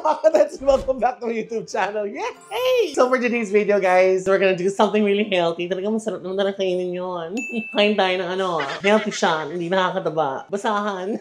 That's welcome back to my YouTube channel. Yay! So for today's video, guys, we're gonna do something really healthy. Talagang masarap naman na kainin yun. Kain tayo ng healthy siya, hindi nakakataba. Basahan.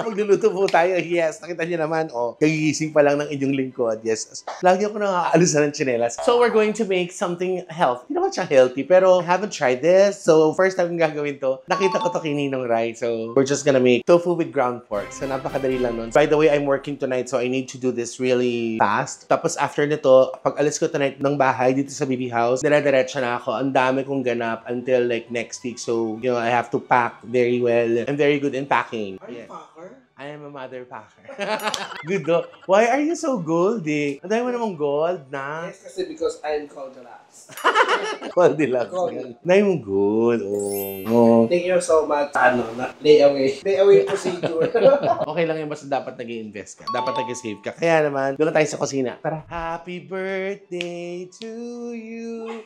Magluluto po tayo. Yes, nakita niyo naman, kagigising pa lang ng inyong lingkod. Yes. Lagi ako nakakaalusan ng tsinelas. So we're going to make something healthy. Hindi naman siya healthy, pero I haven't tried this. So first time kong gagawin to, nakita ko to kay Ninong Rai. So we're just gonna make tofu with ground pork. So napakadali lang nun. By the way, I'm working tonight, so I need to do this really fast. Tapos after nito, pag alis ko tonight ng bahay dito sa BB House, dire-diretso na ako. Ang dami kong ganap until like next week. So, you know, I have to pack very well. I'm very good in packing. Are you packer? I am a mother packer. Good though. Why are you so goldy? Ang dami mo namang gold na. Yes, kasi because I'm called the last. Goldilocks. Dami mong gold. Oh. Thank you so much. Layaway. Layaway procedure. Okay lang yun, basta dapat nag-i-invest ka. Dapat nag-save ka. Kaya naman, doon na tayo sa kusina. Tara. Happy birthday to you.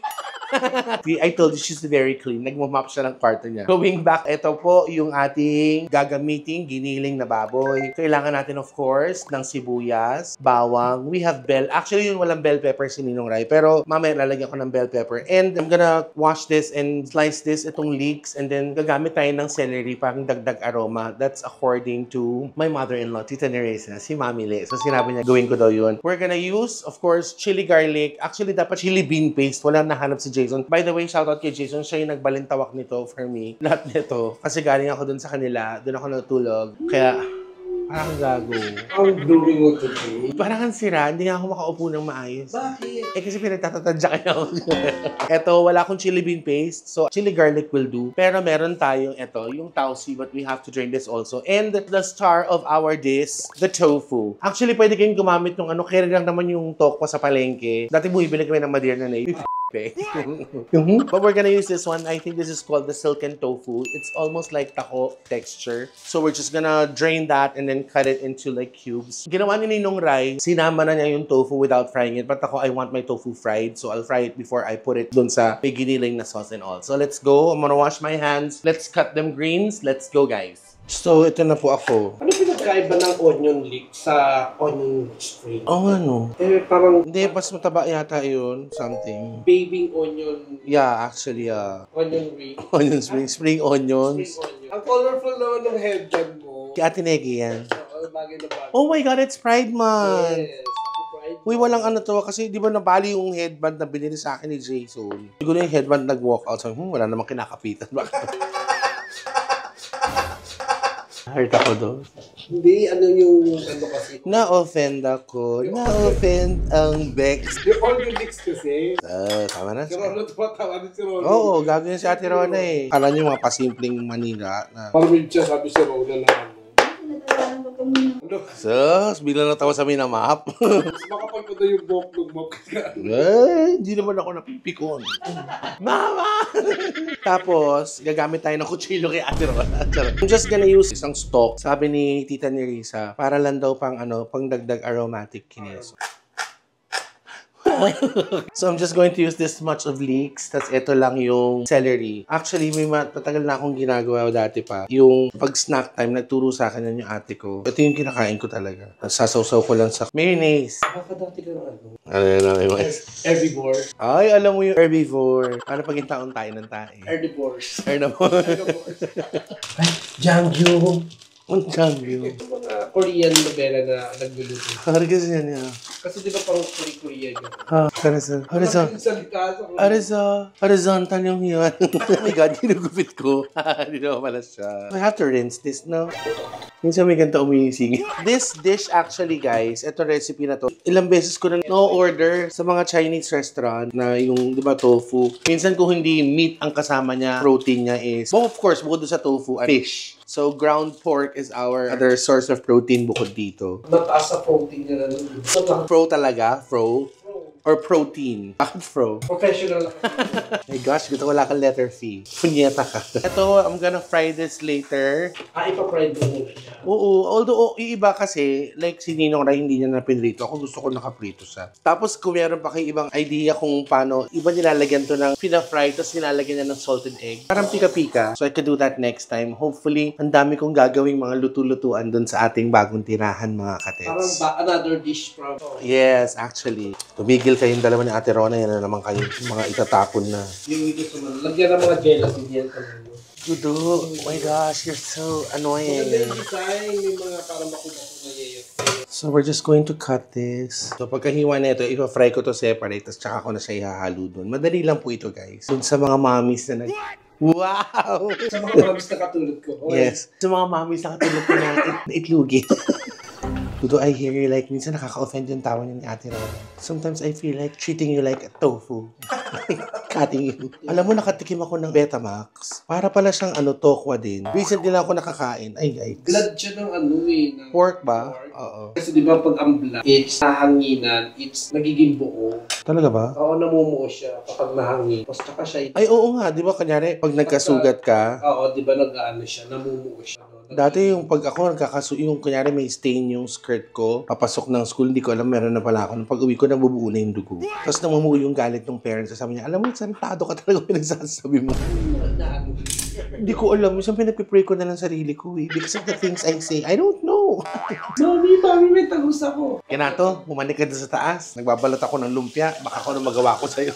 I told you she's very clean. Nagmamap siya ng kwarto niya. Going back, ito po yung ating gagamiting giniling na baboy. Kailangan natin, of course, ng sibuyas, bawang. We have bell. Actually, yung walang bell pepper si Ninong Rai. Pero mamaya lalagyan ko ng bell pepper. And I'm gonna wash this and slice this, itong leeks. And then gagamit tayo ng celery pang dagdag aroma. That's according to my mother-in-law, Tita Neresa, si Mami Le. So sinabi niya, gawin ko daw yun. We're gonna use, of course, chili garlic. Actually, dapat chili bean paste. Walang nahanap si Jason. By the way, shoutout kay Jason. Siya yung nagbalintawak nito for me. Lahat nito. Kasi galing ako dun sa kanila. Dun ako natulog. Kaya, parang gago. I'm doing what to do. Parang ang sira. Hindi nga ako makaupo ng maayos. Bakit? Kasi pinagtatatadya kayo. Eto, wala akong chili bean paste. So, chili garlic will do. Pero meron tayong eto, yung tausi. But we have to drain this also. And the star of our dish, the tofu. Actually, pwede kayong gumamit ng carry lang naman yung tokwa sa palengke. Dati bumibili kami ng Madeira na But we're gonna use this one. I think this is called the silken tofu. It's almost like taco texture. So we're just gonna drain that and then cut it into like cubes. Ginawa ni Ninong Rai, sinama na niya yung tofu without frying it. But ako, I want my tofu fried. So I'll fry it before I put it dun sa may giniling na sauce and all. So let's go. I'm gonna wash my hands. Let's cut them greens. Let's go, guys. So, ito na po ako. Ano pinagkaiba ng onion leek sa onion spring? Ano? Parang... Hindi, mas mataba yata yun. Something. Babying onion... Yeah, actually, onion ring. Onion spring. Spring onions. Spring onion. Ang colorful naman ng headband mo. Kay Ate Negi yan. Bagay na bagay. Oh my God, it's Pride Month! Yes. Pride Uy, walang to. Kasi di ba nabali yung headband na binili sa akin ni Jason? Siguro yung headband nag-walk out. Sabi, wala namang kinakapitan. Hurt ako doon. Hindi, kasi. Na-offend ako. Na-offend ang Bex. Yung onion leeks kasi. Tama na. Si Rona, tumatawa ni si Rona. Oo, gagawin si Ate Rona eh. Kala niyo mga pasimpleng Manila na... Parang siya sabi si Rona na Sus, biglang natawa sa minamap. Mas makapal pa daw yung buhok ng mop. Hindi naman ako napipikon. Mama! Tapos, gagamit tayo ng kutsilyo kay Ate Rona. I'm just gonna use isang stock, sabi ni Tita Neresa, para lang daw pang dagdag aromatic kineso. So, I'm just going to use this much of leeks. Tapos, ito lang yung celery. Actually, may matagal na akong ginagawa dati pa. Yung pag snack time, nagturo sa akin yan yung ate ko. Ito yung kinakain ko talaga. Sasawsaw ko lang sa mayonnaise. Baka dati ka ano? Ano yun? Herbivore. Ay, alam mo yung herbivore. Ano pag yung taon tayo ng tae? Herbivores. Herbivore. Ay, Jangyu. Ang cambio. Yung mga Korean novela na nagluluto. Hari kasi yan niya. Kasi di ba parang Korean yun? Horizontal yung yun. Oh my God, ginugupit ko. Hindi naman pala siya. I have to rinse this, no? Minsan may ganito umising. This dish actually, guys, ito recipe na to. Ilang beses ko na no-order sa mga Chinese restaurant na yung, di ba, tofu. Minsan kung hindi meat ang kasama niya, protein niya is, of course, bukod sa tofu, fish. So, ground pork is our other source of protein bukod dito. Mataas sa protein niya na nun. Pro talaga? Pro? Or protein. Bakit fro? Professional ako. My gosh, gusto wala kang letter fee. Punyeta ka. Ito, I'm gonna fry this later. Ipa-fried mo muna siya. Oo, although iiba kasi, like si Ninong Ray, hindi niya na pinrito. Ako gusto ko nakaprito siya. Tapos kung meron pa kayo ibang idea kung paano, iba nilalagyan to ng pina-fry, tapos nilalagyan niya ng salted egg. Parang pika-pika. So I could do that next time. Hopefully, ang dami kong gagawing mga lutu-lutuan dun sa ating bagong tirahan, mga Parang katets. another dish from... Yes, actually. Tumigil kayong dalawa ni Ate Rona, yan na naman kayo. Mga itatapon na. Yung gusto mo. Lagyan ng mga gelatin yan. Dudu, oh my gosh, you're so annoying. Maganda yung design, yung mga parang makuha na yayot. So we're just going to cut this. So pagkahiwa na ito, ipa-fry ko to separate, tapos tsaka ko na siya ihahalo doon. Madali lang po ito, guys. Doon sa mga mommies na Wow! Sa mga promise na katulad ko. Okay. Yes. Sa mga mommies na katulad ko na itlugi. Dudu, I hear you like, minsan nakaka-offend yung tawa niya ni Ate Rona. Sometimes I feel like treating you like a tofu. Cutting you. Alam mo, nakatikim ako ng Betamax. Para pala siyang tokwa din. Recently lang ako nakakain. Ay, guys. Blood siya ng ng Pork ba? pork. Oo. Kasi di ba pag ang blood, it's nahanginan, it's nagiging buo. Talaga ba? Oo, namumuo siya kapag nahangin. Tapos tsaka siya, Ay, oo nga. Di ba, kanyari, pag nagkasugat ka, oo, di ba nag-ano siya, namumuo siya. No? dati yung pag ako yung kunyari may stain yung skirt ko, papasok ng school, hindi ko alam, meron na pala ako. Pag uwi ko, nabubuo na yung dugo. Tapos namumuo yung galit ng parents. Sabi niya, alam mo, santado ka talaga pinagsasabi mo. Hindi ko alam. Minsan pinagpipray ko na lang sarili ko eh. Because of the things I say, I don't know. Mami, may tagus ako. Kinato, pumanik ka doon sa taas. Nagbabalot ako ng lumpia. Baka ako na magawa ko sa'yo.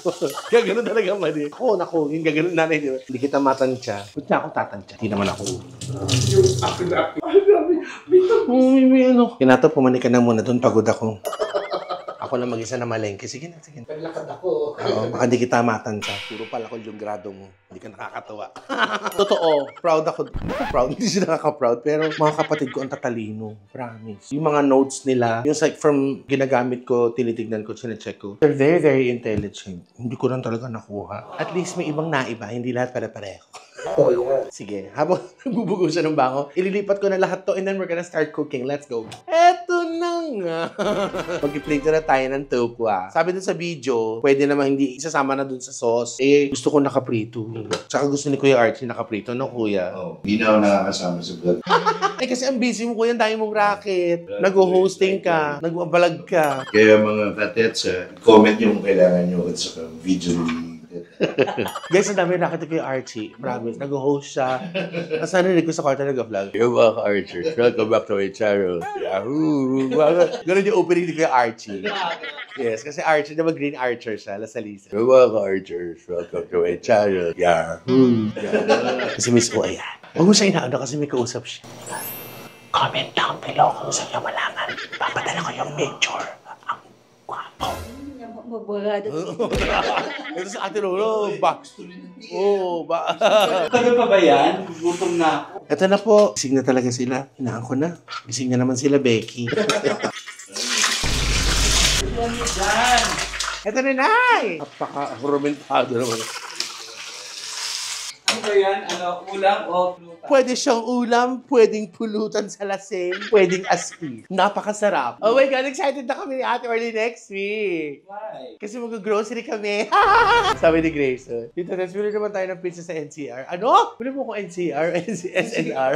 Gaganon talaga mali. Naku, yung gaganon nanay niyo. Hindi kita matansya. Ba't niya ako tatansya? Hindi naman ako. Yung akin. Ay, grabe. May tagus. May Kinato, pumanik ka na muna doon. Pagod ako. Ako na mag-isa na malengke. Sige na, sige na. Naglakad ako. Oo, baka di kita matansya. Puro pala ko yung grado mo. Hindi ka nakakatawa. Totoo, proud ako. Hindi ko proud, hindi siya nakaka-proud. Pero mga kapatid ko ang tatalino. Promise. Yung mga notes nila, yung like from ginagamit ko, tinitignan ko, sinecheck ko. They're very, very intelligent. Hindi ko lang talaga nakuha. At least may ibang naiba, hindi lahat pare-pareho. Oo, yan. Sige, habang nagbubugo siya ng bango, ililipat ko na lahat to and then we're gonna start cooking. Let's go. Eto na nga. Mag-i-plate na tayo ng tokwa. Sabi dun sa video, pwede naman hindi isasama na dun sa sauce. Eh, gusto ko nakaprito. Tsaka gusto ni Kuya Archie nakaprito. No, Kuya? Hindi na ako nakakasama sa vlog. Eh, kasi ang busy mo, Kuya. Ang dami mong racket. Nag-hosting ka. Nag-balag ka. Kaya mga katets, comment yung kailangan nyo at saka video ni Guys, ang dami racket ni Kuya Archie. Promise. Nag-host siya. Tapos narinig ko sa kwarta nag-vlog. You're welcome, Archie. Welcome back to my channel. Yahoo! Ganun yung opening ni Kuya Archie. Yes, kasi Archer, diba Green Archer siya, Lasalisa. You're welcome, Archers. Welcome to my channel. Yahoo! Kasi Miss O, ayan. Huwag mo siya inaano kasi may kausap siya. Comment down below kung gusto niyo malaman. Papadala ko yung picture. Ang gwapo. Ito sa Ate Lolo, ba? Oo, ba? Tagal pa ba yan? Gutom na ako. Ito na po. Gising na talaga sila. Hinaan ko na. Gising na naman sila, Becky. Ito na, Nay! Napaka-romentado naman. Ano ba yan? Ulam o pluta? Pwede siyang ulam, pwedeng pulutan sa lasing, pwedeng asin. Napakasarap. Oh my God, excited na kami ni Ate Orly next week. Why? Kasi mag-grocery kami. Sabi ni Grayson. Dito, tapos bili naman tayo ng pizza sa NCR. Ano? Bili mo ko NCR? SNR?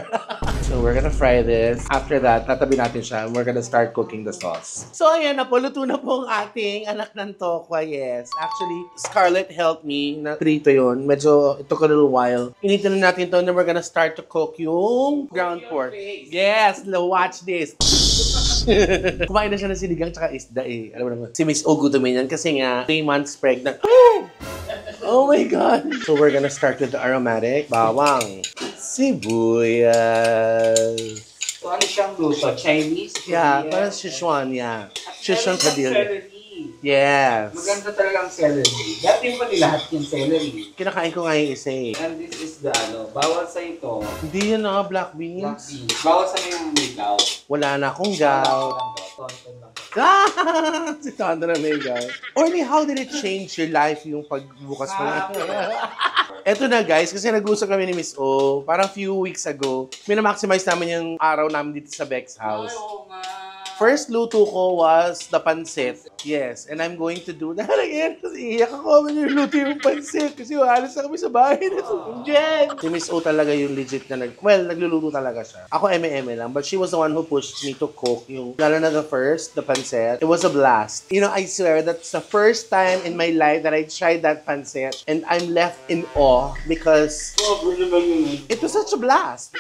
So, we're gonna fry this. After that, tatabi natin siya. We're gonna start cooking the sauce. So, ayan na po. Luto na po ang ating anak ng tokwa. Yes. Actually, Scarlett helped me na prito yun. Medyo, it took a little while. Inito na natin to and then we're gonna start to cook yung ground pork. Yes! Watch this. Kumain na siya ng sinigang tsaka isda eh. Alam mo naman. Si Miss O gutumin yan kasi nga 3 months pregnant. Oh my God! So we're gonna start with the aromatic. Bawang. Sibuyas. So ano siyang luto? Chinese? Yeah, Korean? parang Sichuan, yeah. Sichuan Meron siyang kadil. celery. Yes. Maganda talaga ang celery. Dati pa nila lahat yung celery. Kinakain ko nga yung isa eh. And this is the bawal sa ito. Hindi yun na, black Black beans. beans. Bawal sa yung may gout. Wala na akong gout. Tonton lang. Si Tondo na may gout. Orly, how did it change your life yung pagbukas mo na? Eto na guys, kasi nag-usap kami ni Miss O, parang few weeks ago, minamaximize namin yung araw namin dito sa Beck's house. Ay, oo nga. First luto ko was the pancit. Yes, and I'm going to do that again. Kasi iyak ako when luto yung pancit. Kasi alas na kami sa bahay na Jen. Si Miss O talaga yung legit na nagluluto talaga siya. Ako eme-eme lang, but she was the one who pushed me to cook yung, lalo na the pancit. It was a blast. You know, I swear, that's the first time in my life that I tried that pancit, and I'm left in awe because it was such a blast.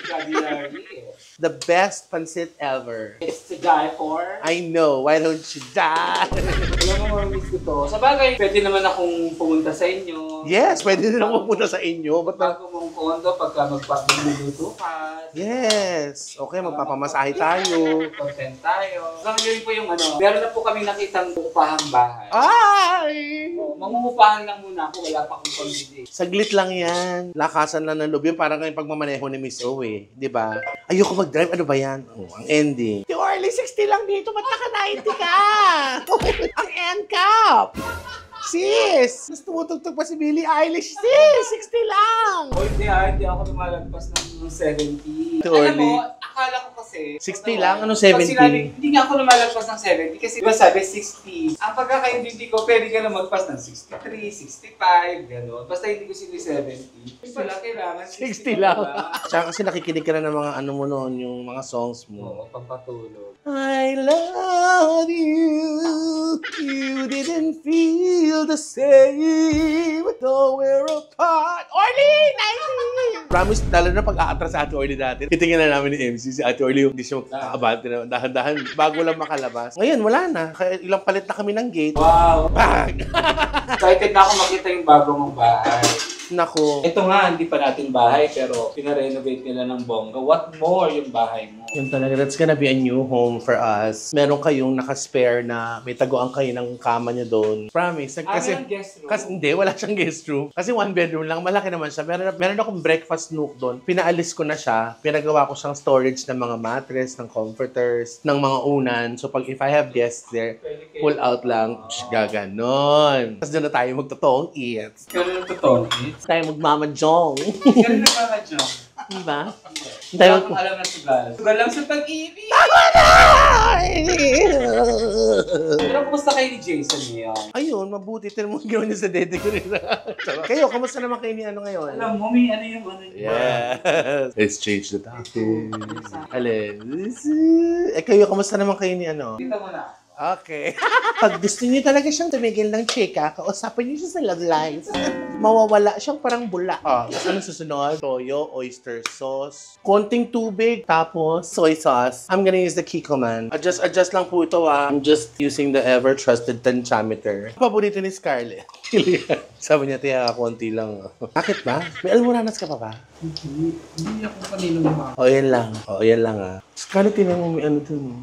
The best pancit ever. It's to die for. I know. Why don't you die? Alam mo, mamamiss ko to. Sa bagay, pwede naman akong pumunta sa inyo. Yes, pwede din ako pupunta sa inyo. Bago mong kondo, pagka magpapagluto ka. Yes. Okay, magpapamasahe tayo. Content tayo. Hanggang yun po yung ano, meron na po kami nakitang upahang bahay. Ay! Mangungupahan lang muna ako, wala pa akong pambili. Saglit lang yan. Lakasan lang ng loob yun. Parang kayong pagmamaneho ni Miss O eh. Di ba? Ayoko mag-drive. Ano ba yan? Oh, ang ending. Yung early 60 lang dito. Ba't naka-90 ka? Ang end cap! Sis! Mas tumutugtog pa si Billie Eilish. Sis! 60 lang! O hindi ako lumalagpas ng 70. Too Alam early. mo, akala ko kasi... 60 lang? Ano pag 70? sinabi, hindi nga ako lumalagpas ng 70 kasi diba sabi 60. Ang pagkakaintindi ko, pwede ka na magpas ng 63, 65, gano'n. Basta hindi ko sili 70. Yung pala, kailangan 60 lang. Tsaka kasi nakikinig ka na ng mga ano mo noon, yung mga songs mo. Oo, pampatulog. I love you. You didn't feel the same. Though we're apart. Orly! 90! Promise, lalo na pag-aatras sa Ate Orly dati. Titingnan na namin ni MC. Si Ate Orly yung hindi siya magkakabante na dahan-dahan bago lang makalabas. Ngayon, wala na. Kaya ilang palit na kami ng gate. Wow! Bang! Excited na ako makita yung bago mong bahay. Nako. Ito nga, hindi pa natin bahay pero pinarenovate nila ng bongga. What more yung bahay mo? Yun talaga, that's gonna be a new home for us. Meron kayong naka-spare na may taguan kayo ng kama nyo doon. Promise. Kasi, yung guest room? kasi hindi, wala siyang guest room. Kasi one bedroom lang, malaki naman siya. Meron akong breakfast nook doon. Pinaalis ko na siya. Pinagawa ko siyang storage ng mga mattress, ng comforters, ng mga unan. So pag if I have guests there, pull out lang. Gaganon. Tapos doon na tayo magtotoong eat. Kaya yung totoo, Tayo magmamadjong. kaya nagmamadyo. Diba? Wala akong alam na sugal. Sugal lang sa pag-ibig. Pero kumusta kayo ni Jason ngayon? Ayun, mabuti. Tignan mo gawin niya sa dede ko rin. Kayo, kamusta naman kayo ni ano ngayon? Alam mo, may ano yung ano niya. Yes. Let's change the topic. Alin? Kayo, kamusta naman kayo ni ano? Kita mo na. Okay. Pag gusto niyo talaga siyang tumigil ng chika, kausapin niyo siya sa love life. Mawawala siyang parang bula. Ano susunod? Toyo, oyster sauce, konting tubig, tapos soy sauce. I'm gonna use the Kikkoman. Adjust lang po ito I'm just using the ever-trusted tensiometer. Paborito ni Scarlett. Sabi niya, tiya, konti lang. Bakit ba? May almoranas ka pa ba? Hindi ako kanino naman. Yan lang. Yan lang Scarlett, tinan mo may ano dun.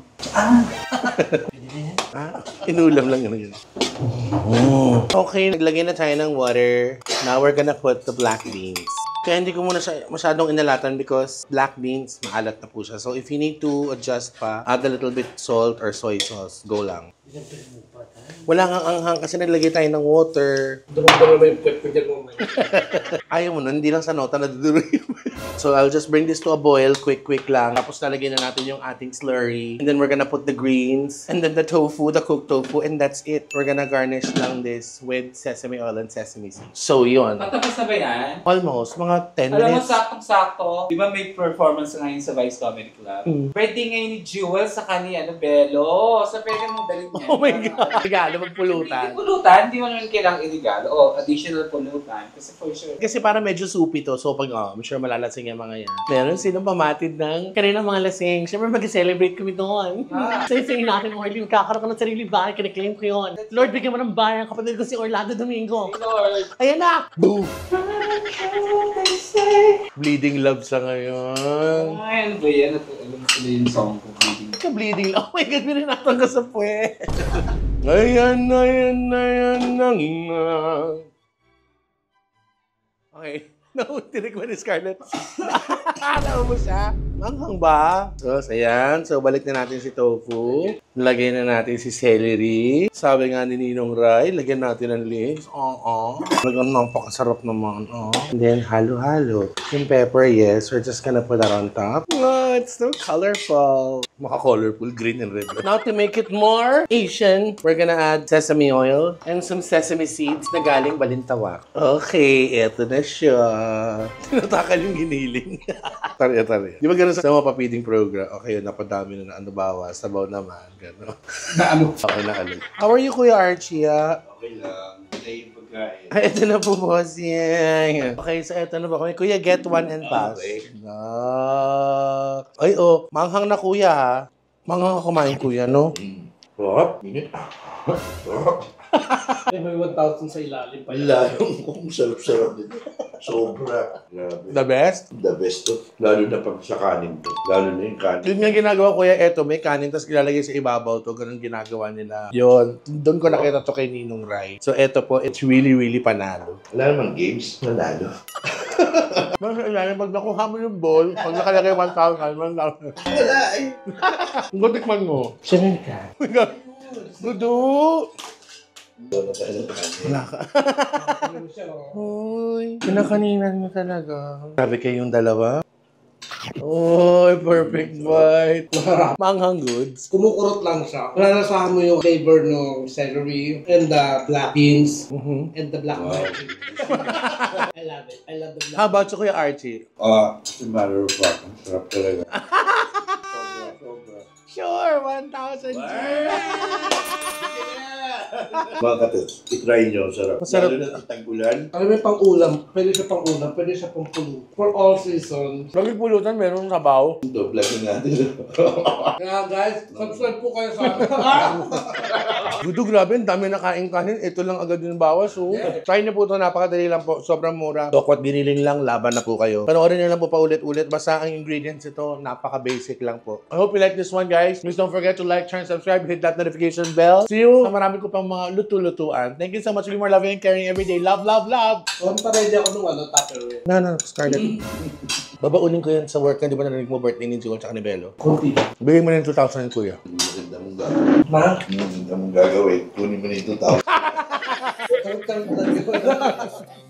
Inulam lang yun. Okay, naglagay na tayo ng water. Now we're gonna put the black beans. Kaya hindi ko muna siya masyadong inalatan because black beans, maalat na po siya. So if you need to adjust pa, add a little bit salt or soy sauce. Go lang. Wala kang anghang kasi naglagay tayo ng water. Dumang-dumang naman yung puwet ko dyan mo. Ayaw mo nun, hindi lang sa nota naduduloy. So I'll just bring this to a boil, quick lang. Tapos lalagyan na natin yung ating slurry. And then we're gonna put the greens. And then the tofu, the cooked tofu. And that's it. We're gonna garnish lang this with sesame oil and sesame seeds. So yun. Patapos na ba yan? Almost, mga 10 Alam mo, minutes. saktong-sakto. Di ba may performance ngayon sa Vice Comedy Club? Birthday ngayon ni Jewel sa kanya, Bello. So pwede mong dalhin niya. Oh my God. Regalo, magpulutan. Hindi pulutan, hindi mo naman kailangang irigalo. O, additional pulutan. Kasi for sure. Kasi parang medyo soupy to. So pag, I'm sure malalasing yung mga yan. Meron silang pamatid ng kanina mga lasing. Siyempre mag-celebrate kami doon. Say natin, Orly, magkakaroon ka ng sarili bahay. Kiniklaim ko yun. Lord, bigyan mo ng bahay ang kapatid ko si Orlando Domingo. Lord. Ayan na! Boom! Bleeding love sa ngayon. Ay, ano ba yan? Alam mo sila yung song ko, Bleeding. Ka-bleeding love. Oh my God, binanatan ka sa puwet. Ayan. Okay. Tinik mo ni Scarlett. Alam mo siya. Manghang ba? So, ayan. So, balik na natin si tofu. Lagyan na natin si celery. Sabi nga ni Ninong Rai, lagyan natin ng leeks. Talagang napakasarap naman. And then, halo-halo. Yung pepper, yes. We're just gonna put that on top. Oh, it's so colorful. Maka-colorful, green and red. Now to make it more Asian, we're gonna add sesame oil and some sesame seeds na galing Balintawak. Okay, eto na siya. Tinatakal yung giniling. Tari. Di ba ganun sa mga papiding program? Okay, napadami na ano bawas, sabaw naman. Gano'n. Na ano? Okay na alam. How are you, Kuya Archie? Okay lang. Hindi yung pagkain. Ay, ito na po, boss. Yeah. Okay, so ito na ba kami? Kuya, get one and pass. Okay. Ay, oh. Manghang na, kuya, ha? Manghang ka kumain, kuya, no? Sarap. Minit. May 1,000 sa ilalim pa yan. Lalong kung sarap-sarap dito. Sobra. Grabe. The best? The best to. Lalo na pag sa kanin to. Lalo na yung kanin. Yun nga ginagawa, kuya. Eto, may kanin, tapos ilalagay sa ibabaw to. Ganun ginagawa nila. Yun. Doon ko nakita to kay Ninong Rai. So, eto po, it's really, really panalo. Wala namang games. Nanalo. Mas ilalim, pag nakuha mo yung bowl, pag nakalagay 1,000, 1,000. Wala eh. Kung tikman mo. Sinun ka. Dudu! Doon na tayo ng kanin. Wala ka. Ano siya, oh. Uy, pinakaninan mo talaga. Sabi kayong dalawa? Uy, perfect bite. Masarap. Manghang goods. Kumukurot lang siya. Nalasahan mo yung flavor ng celery and the black beans and the black magic. I love it. I love the black. How about you, Kuya Archie? As a matter of fact, ang sarap talaga. Sobra. Sure, 1,000 Mga katot, itry nyo. Sarap. Masarap. Lalo na sa tag-ulan. Alam mo yung pang-ulam, pwede siya pang-ulam, pwede siya pang-pulo. For all seasons. Lagi pulutan, meron sabaw. Ito, vlog na natin. Kaya guys, subscribe po kayo sa Dudu, grabe, ang dami na kain-kanin. Ito lang agad yung bawas, oh. Try niyo po ito, napakadali lang po. Sobrang mura. Dokwat giniling lang, laban na po kayo. Panoorin niyo lang po paulit-ulit. Basta ang ingredients ito, napaka-basic lang po. I hope you like this one, guys. Please don't forget to like, share, and subscribe. Hit that notification bell. See you sa marami ko pang mga luto-lutuan. Thank you so much. Be more loving and caring every day. Love, love, love! pa-ready ako nung Tupperware. No, Scarlett. Babaunin ko yan sa work na di ba narinig mo birthday ni Jewel tsaka ni Bello? Kunti. Bigay mo na yung 2,000 kuya. Maganda mong gagawin. Ma? Maganda mong gagawin. Kunin mo na yung 2,000. Sarap-sarap talaga.